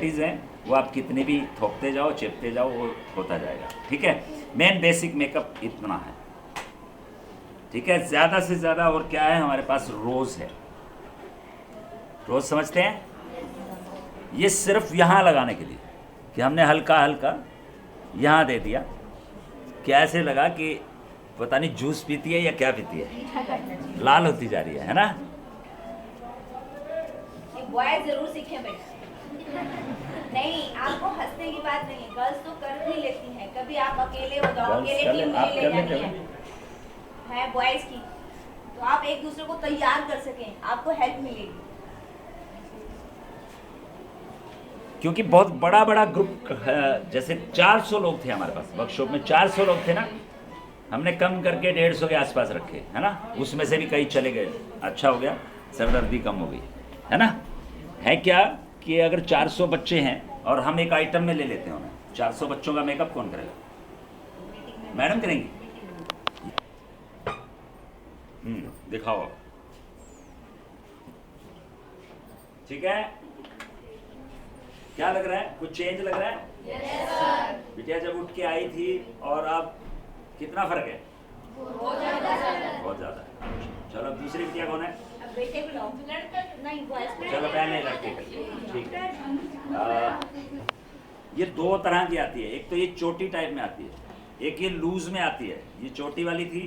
Activities हैं वो आप कितने भी थोपते जाओ, चिपते जाओ, वो होता जाएगा। ठीक है, मेन बेसिक मेकअप इतना है। ठीक है, ज़्यादा से ज़्यादा और क्या है हमारे पास, रोज़ है। रोज़ समझते हैं, ये सिर्फ यहाँ लगाने के लिए कि हमने हल्का हल्का यहाँ दे दिया, क्या ऐसे लगा कि पता नहीं जूस पीती है या क्या पीती है, लाल होती जा रही है ना। बॉयज जरूर सीखें बेटा। नहीं, आपको हंसने की बात नहीं है, गर्ल्स तो कर भी लेती हैं। कभी आप अकेले हो जाओ, अकेले टीम मुझे ले जानी है बॉयज की, तो आप एक दूसरे को तैयार कर सकें, आपको हेल्प मिलेगी। क्योंकि बहुत बड़ा बड़ा ग्रुप, जैसे 400 लोग थे हमारे पास वर्कशॉप में, 400 लोग थे ना, हमने कम करके 150 के आसपास रखे, है ना। उसमें से भी कई चले गए, अच्छा हो गया, सरदर्दी कम हो गई, है ना। है क्या कि अगर 400 बच्चे हैं और हम एक आइटम में ले लेते हैं उन्हें, 400 बच्चों का मेकअप कौन करेगा, मैडम करेंगी। दिखाओ, ठीक है। क्या लग रहा है, कुछ चेंज लग रहा है? Yes sir. बिटिया जब उठ के आई थी और अब कितना फर्क है? बहुत ज्यादा सर। बहुत ज्यादा। चलो अब दूसरी बिटिया कौन है? अब बेटे को लाओ, लड़का नहीं बॉयज। चलो पहले लड़के करिए, ठीक है। ये दो तरह की आती है, एक तो ये चोटी टाइप में आती है, एक ये लूज में आती है। ये चोटी वाली थी,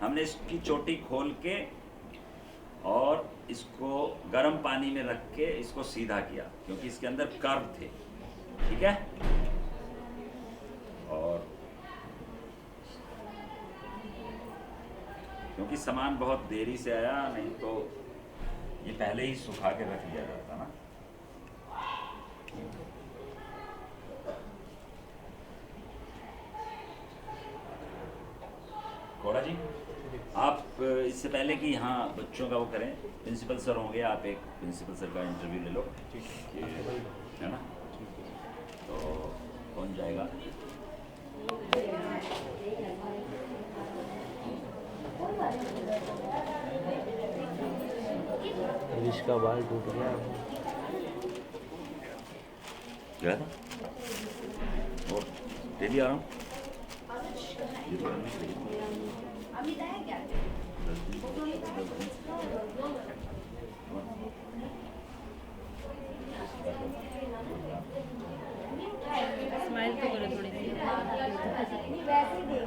हमने इसकी चोटी खोल के और इसको गर्म पानी में रख के इसको सीधा किया, क्योंकि इसके अंदर कर्व थे। ठीक है, और क्योंकि सामान बहुत देरी से आया, नहीं तो ये पहले ही सुखा के रख लिया जाता ना। कोड़ा जी, आप इससे पहले कि यहाँ बच्चों का वो करें, प्रिंसिपल सर होंगे, आप एक प्रिंसिपल सर का इंटरव्यू ले लो, है ना। तो कौन जाएगा? इसका बाल टूट गया। क्या था? और डेली आ रहा हूँ, ये तो करने के लिए। अमित है क्या? स्माइल तो करो थोड़ी सी। वैसे ही देख।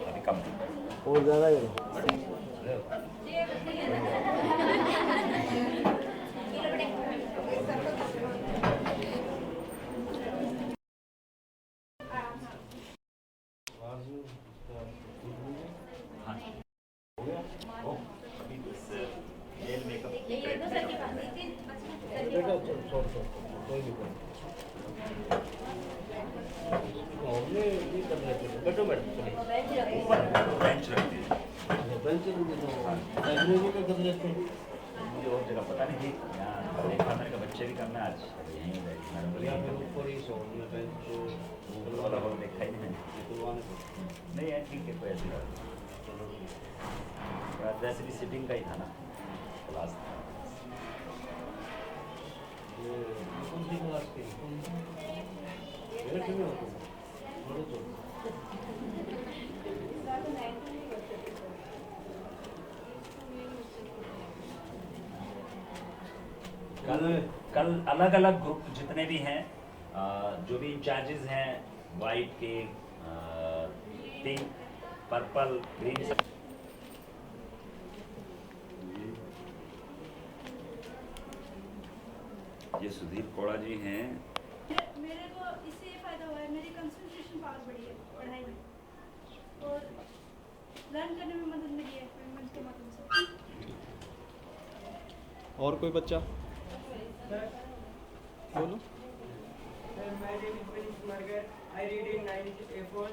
अभी कम और ज़्यादा करो। हाँ, ओ, अभी बस नेल मेकअप ये दो सर की बात है। बेटा छोड़ कोई नहीं कर। हमने ये कर लेते हैं, बैठो चलिए ऊपर बेंच रख दिए, बेंच लाइब्रेरी का कर लेते हैं। मुझे और जगह पता नहीं थी, यहाँ देखा मेरे का बच्चे भी करना है आज, यहीं हो जाएगी मैडम बोली, या फिर ऊपर ही सो बेंच ऊपर वाला हॉल देखा ही नहीं मैंने। नहीं है, ठीक है, कोई ऐसी बात नहीं। वैसे भी सिटिंग का ही था ना क्लास। ये कौन सी क्लास की? मेरे क्यों होते हैं? बड़े तो कल अलग अलग ग्रुप जितने भी हैं, जो भी इंचार्जेस हैं, वाइट के, पिंक, पर्पल, ग्रीन, ये सुधीर कोड़ा जी हैं। मेरे को इससे ये फायदा हुआ है, मेरी कंसंट्रेशन पावर बढ़ी है पढ़ाई में, और लर्न करने में मदद मिली है एक्सपेरिमेंट्स के माध्यम से। और कोई बच्चा बोलो। My name is Manish Margar. I read in 9th A4.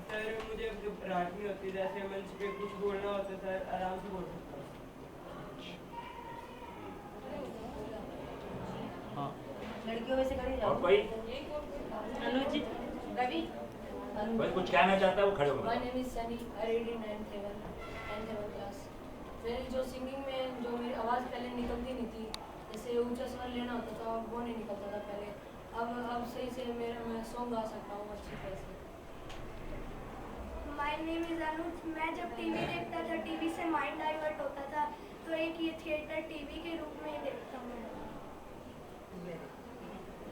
Sir मुझे घबराहट नहीं होती, जैसे मंच पे कुछ बोलना होता है सर आराम से बोल सकता हूँ। हाँ, लड़कियों में से खड़ी जाओ। और कोई अनुज जी, रवि। कोई कुछ कहना चाहता है वो खड़े हो My name is Sunny. I read in 9th level class. मेरी जो सिंगिंग में जो मेरी आवाज़ पहले निकलती नहीं थी, जैसे ऊंचा स्वर लेना होता था वो नहीं निकलता था पहले, अब सही से मैं सॉन्ग गा सकता हूँ अच्छी तरह से। माय नेम इज़ अनुज। मैं जब टीवी देखता था, टीवी से माइंड डाइवर्ट होता था, तो एक ये थिएटर टीवी के रूप में ही देखता हूँ।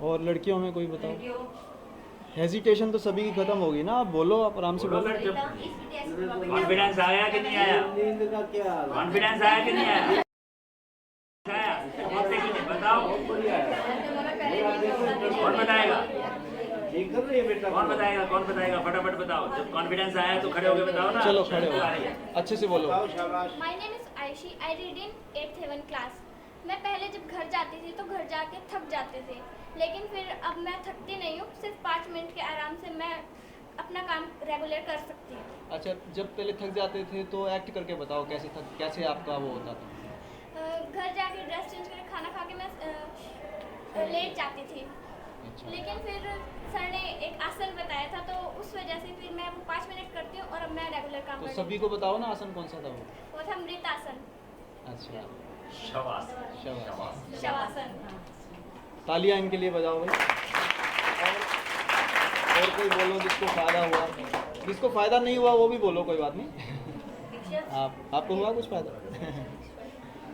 और लड़कियों में कोई बताओ? हेजिटेशन तो सभी की खत्म होगी ना, आप बोलो, आप आराम से बोलो बोलो। फिर जब कॉन्फिडेंस आया कि नहीं आया? नींद का क्या हाल है? कॉन्फिडेंस आया कि नहीं आया? आया? बोलते कि नहीं? बताओ, कौन बताएगा? ठीक कर रही है बेटा। कौन बताएगा? कौन बताएगा? फटाफट बताओ। जब कॉन्फिडेंस आया तो खड़े होके बताओ ना। चलो खड़े हो, अच्छे से बोलो। बताओ, शाबाश। My name is Aayshi. I read in 8th heaven class. मैं पहले जब घर जाती थी तो घर जाके थक जाते थे, लेकिन फिर अब मैं थकती नहीं हूँ। सिर्फ 5 मिनट के आराम से मैं अपना काम रेगुलर कर सकती हूँ। अच्छा, जब पहले थक जाते थे तो एक्ट करके बताओ कैसे आपका वो होता था? घर जाके ड्रेस चेंज करके खाना खा के मैं लेट जाती थी, अच्छा, लेकिन फिर सर ने एक आसन बताया था, तो उस वजह से फिर मैं वो 5 मिनट करती हूँ और अब मैं रेगुलर काम तो करती सभी को बताओ ना आसन कौन सा था वो? वो था मृतासन। अच्छा, शाबाश। शाबाश। शवासन। तालियां इनके लिए बजाओ भाई। और कोई बोलो जिसको फ़ायदा हुआ, जिसको फ़ायदा नहीं हुआ वो भी बोलो, कोई बात नहीं। आपको हुआ कुछ फ़ायदा?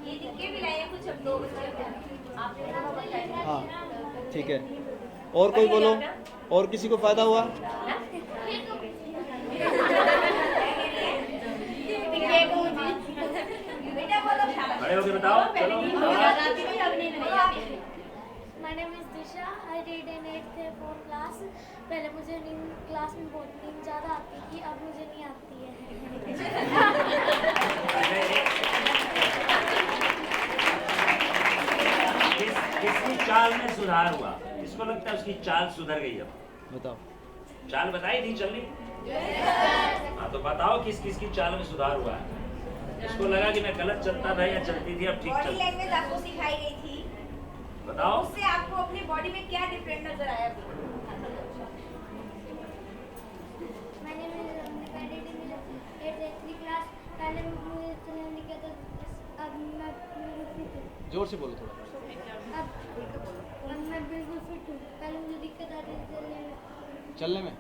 ये लिख के भी लाए हैं कुछ, अब 2 बच्चे आपने कहा बताइए। हाँ, ठीक है। और कोई बोलो, और किसी को फ़ायदा हुआ? बेटा बोलो शाबाश। खड़े होके बताओ। चलो। My name is Disha. I read in 8th class. पहले मुझे क्लास में बहुत नींद ज़्यादा आती थी, अब मुझे नहीं आती है। किसकी चाल में सुधार हुआ? किसको लगता है उसकी चाल सुधर गई? अब बताओ। चाल बताई थी चलनी? हाँ, तो बताओ किस किस की चाल में सुधार हुआ है? इसको लगा कि मैं गलत चलता था या चलती थी, अब ठीक बॉडी चलती? लैंग्वेज आपको सिखाई गई थी, बताओ। उससे आपको अपनी बॉडी में क्या डिफरेंट नजर आया? My name is Ramnika. I read in 8th class. पहले मुझे चलने नहीं कहता, अब मैं बिल्कुल फिट हूँ। जोर से बोलो थोड़ा। अब मैं बिल्कुल फिट हूँ। पहले मुझे दिक्कत आती थी चलने में?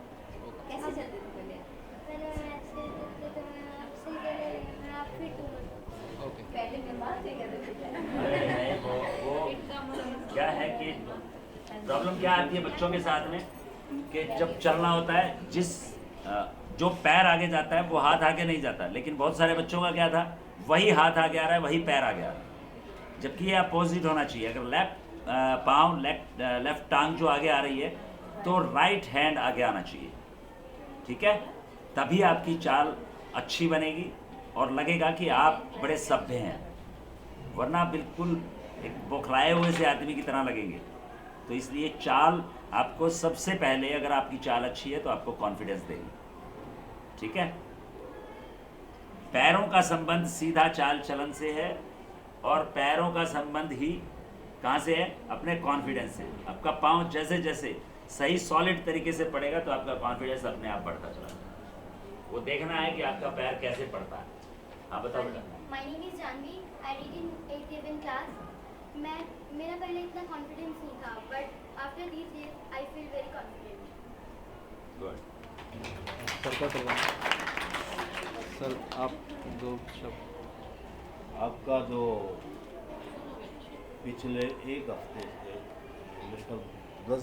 कैसे चलते थे पहले? पहले मैं ऐसे चलते थे, मैं अब सही चले, मैं अब फिट हूँ। ओके। पहले मैं बात नहीं करते थे। अरे नहीं, वो क्या है कि प्रॉब्लम क्या आती है बच्चों के साथ में कि जब चलना होता है, जो पैर आगे जाता है वो हाथ आगे नहीं जाता, लेकिन बहुत सारे बच्चों का क्या था, वही हाथ आगे आ रहा है, वही पैर आगे आ रहा है, जबकि ये अपोजिट होना चाहिए। अगर लेफ्ट टांग जो आगे आ रही है तो राइट हैंड आगे आना चाहिए, ठीक है? तभी आपकी चाल अच्छी बनेगी और लगेगा कि आप बड़े सभ्य हैं, वरना बिल्कुल एक बौखलाए हुए से आदमी की तरह लगेंगे। तो इसलिए चाल आपको सबसे पहले, अगर आपकी चाल अच्छी है तो आपको कॉन्फिडेंस देगी, ठीक है? पैरों का संबंध सीधा चाल चलन से है, और पैरों का संबंध ही कहाँ से है? अपने कॉन्फिडेंस से। आपका पाँव जैसे जैसे सही सॉलिड तरीके से पड़ेगा तो आपका कॉन्फिडेंस अपने आप बढ़ता चला जाएगा। वो देखना है कि आपका पैर कैसे पड़ता है। हाँ बताओ बेटा। My name is Janvi. I read in 8th heaven class. मेरा पहले इतना कॉन्फिडेंस नहीं था, but after this years I feel very confident. Good. Sir का करवाना। सर आप 2 शब्द। आपका जो पिछले 1 हफ्ते से लगभग 10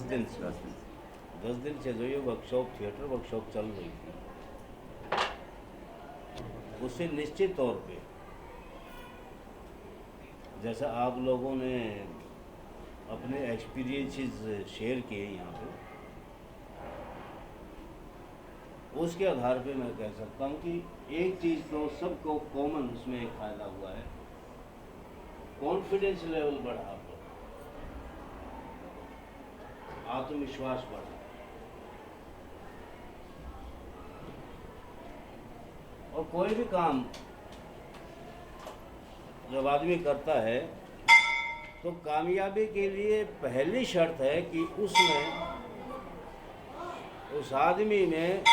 दिन से जो ये वर्कशॉप, थिएटर वर्कशॉप चल रही थी, उससे निश्चित तौर पे जैसा आप लोगों ने अपने एक्सपीरियंसेस शेयर किए यहाँ पे, उसके आधार पे मैं कह सकता हूँ कि एक चीज़ तो सबको कॉमन उसमें एक फ़ायदा हुआ है, कॉन्फिडेंस लेवल बढ़ा, आत्मविश्वास बढ़ा। और कोई भी काम जब आदमी करता है तो कामयाबी के लिए पहली शर्त है कि उसमें, उस आदमी में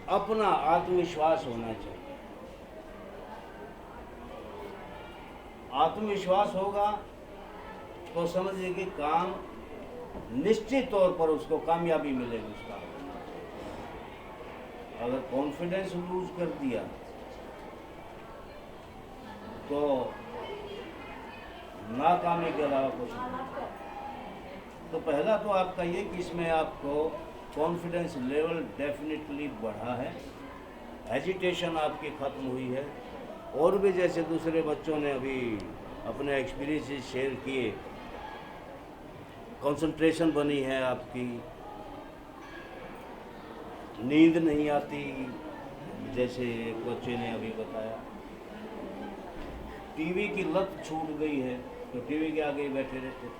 अपना आत्मविश्वास होना चाहिए। आत्मविश्वास होगा तो समझिए कि काम निश्चित तौर पर उसको कामयाबी मिलेगी उसका। अगर कॉन्फिडेंस लूज कर दिया तो नाकामी के अलावा कुछ नहीं। तो पहला तो आपका ये कि इसमें आपको कॉन्फिडेंस लेवल डेफिनेटली बढ़ा है, एजिटेशन आपकी ख़त्म हुई है। और भी जैसे दूसरे बच्चों ने अभी अपने एक्सपीरियंसेस शेयर किए, कंसंट्रेशन बनी है आपकी, नींद नहीं आती जैसे एक बच्चे ने अभी बताया, टीवी की लत छूट गई है तो टीवी के आगे ही बैठे रहते थे,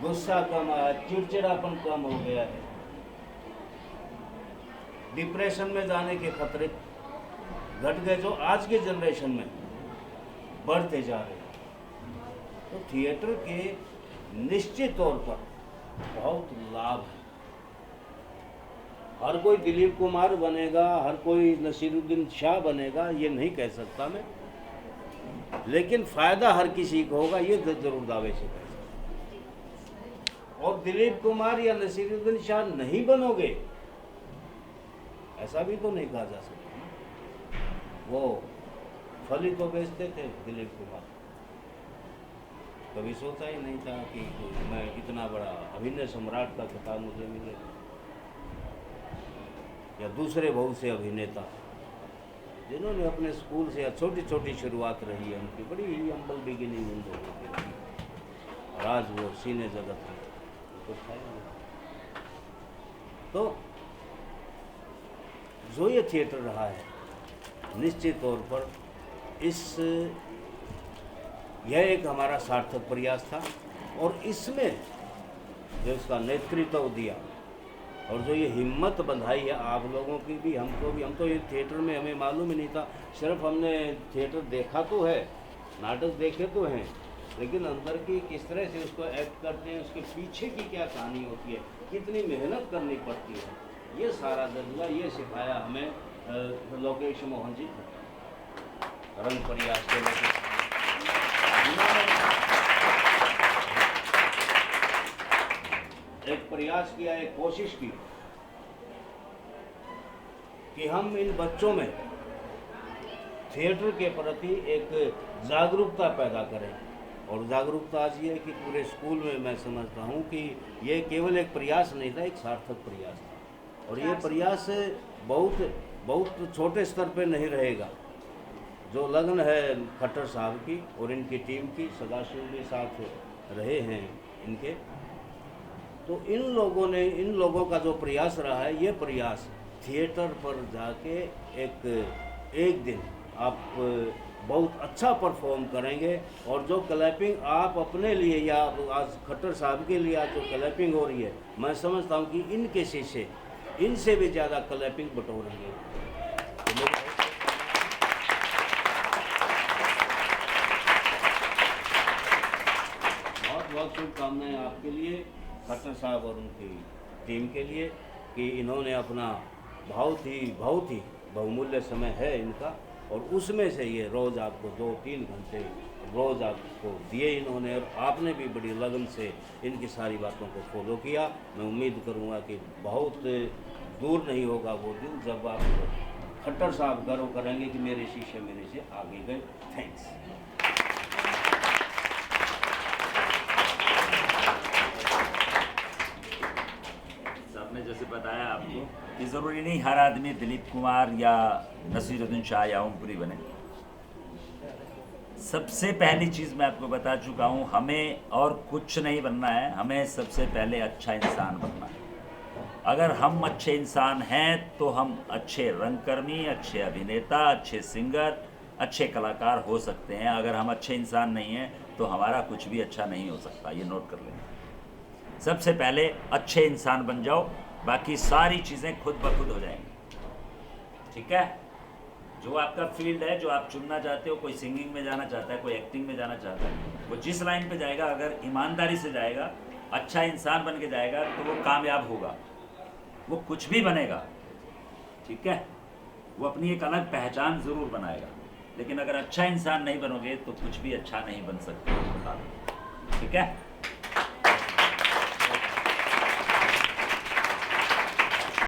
गुस्सा कम आया, चिड़चिड़ापन कम हो गया है, डिप्रेशन में जाने के खतरे घट गए जो आज के जनरेशन में बढ़ते जा रहे हैं। तो थिएटर के निश्चित तौर पर बहुत लाभ है। हर कोई दिलीप कुमार बनेगा, हर कोई नसीरुद्दीन शाह बनेगा, ये नहीं कह सकता मैं, लेकिन फायदा हर किसी को होगा ये जरूर दावे से कह सकता। और दिलीप कुमार या नसीरुद्दीन शाह नहीं बनोगे ऐसा भी तो नहीं कहा जा सकता। वो फली तो बेचते थे दिलीप कुमार, कभी सोचा ही नहीं था कि मैं इतना बड़ा अभिनय सम्राट का खिताब मुझे मिलेगा। या दूसरे बहुत से अभिनेता जिन्होंने अपने स्कूल से छोटी छोटी शुरुआत रही है, उनकी बड़ी ही हम्बल बिगिनिंग उन लोगों की रही, और आज वो सीने जगत में तो तो जो ये थिएटर रहा है निश्चित तौर पर यह एक हमारा सार्थक प्रयास था। और इसमें जो इसका नेतृत्व दिया और जो ये हिम्मत बंधाई है आप लोगों की भी, हम तो ये थिएटर में हमें मालूम ही नहीं था, सिर्फ हमने थिएटर देखा तो है, नाटक देखे तो हैं, लेकिन अंदर की किस तरह से उसको एक्ट करते हैं, उसके पीछे की क्या कहानी होती है, कितनी मेहनत करनी पड़ती है, ये सारा जज्बा ये सिखाया हमें लोकेश मोहन जी रंग प्रयास के लेकर। एक प्रयास किया, एक कोशिश की कि हम इन बच्चों में थिएटर के प्रति एक जागरूकता पैदा करें। और जागरूकता आज ये है कि पूरे स्कूल में मैं समझता हूँ कि ये केवल एक प्रयास नहीं था, एक सार्थक प्रयास था। और ये प्रयास बहुत छोटे स्तर पे नहीं रहेगा। जो लगन है खट्टर साहब की और इनकी टीम की, सदाशिव भी साथ रहे हैं इनके, तो इन लोगों का जो प्रयास रहा है, ये प्रयास थिएटर पर जाके एक दिन आप बहुत अच्छा परफॉर्म करेंगे। और जो क्लैपिंग आप अपने लिए या आज खट्टर साहब के लिए आज जो क्लैपिंग हो रही है, मैं समझता हूँ कि इनके शीशे इनसे भी ज़्यादा क्लैपिंग बटोरेंगे। बहुत शुभकामनाएं आपके लिए, खट्टर साहब और उनकी टीम के लिए, कि इन्होंने अपना बहुत ही बहुमूल्य समय है इनका, और उसमें से ये रोज़ आपको 2-3 घंटे रोज़ आपको दिए इन्होंने, और आपने भी बड़ी लगन से इनकी सारी बातों को फॉलो किया। मैं उम्मीद करूँगा कि बहुत दूर नहीं होगा वो दिन जब आप खट्टर साहब गर्व करेंगे कि मेरे शीशे मेरे से आगे गए। थैंक्स। आपने जैसे बताया आपको कि ज़रूरी नहीं हर आदमी दिलीप कुमार या नसीरुद्दीन शाह या ओमपुरी बने। सबसे पहली चीज़ मैं आपको बता चुका हूँ, हमें और कुछ नहीं बनना है, हमें सबसे पहले अच्छा इंसान बनना है। अगर हम अच्छे इंसान हैं तो हम अच्छे रंगकर्मी, अच्छे अभिनेता, अच्छे सिंगर, अच्छे कलाकार हो सकते हैं। अगर हम अच्छे इंसान नहीं हैं तो हमारा कुछ भी अच्छा नहीं हो सकता, ये नोट कर लें। सबसे पहले अच्छे इंसान बन जाओ, बाकी सारी चीज़ें खुद ब खुद हो जाएंगी। ठीक है, जो आपका फील्ड है, जो आप चुनना चाहते हो, कोई सिंगिंग में जाना चाहता है, कोई एक्टिंग में जाना चाहता है, वो जिस लाइन पे जाएगा अगर ईमानदारी से जाएगा, अच्छा इंसान बन के जाएगा तो वो कामयाब होगा। वो कुछ भी बनेगा, ठीक है, वो अपनी एक अलग पहचान ज़रूर बनाएगा। लेकिन अगर अच्छा इंसान नहीं बनोगे तो कुछ भी अच्छा नहीं बन सकते, बता दो। ठीक है।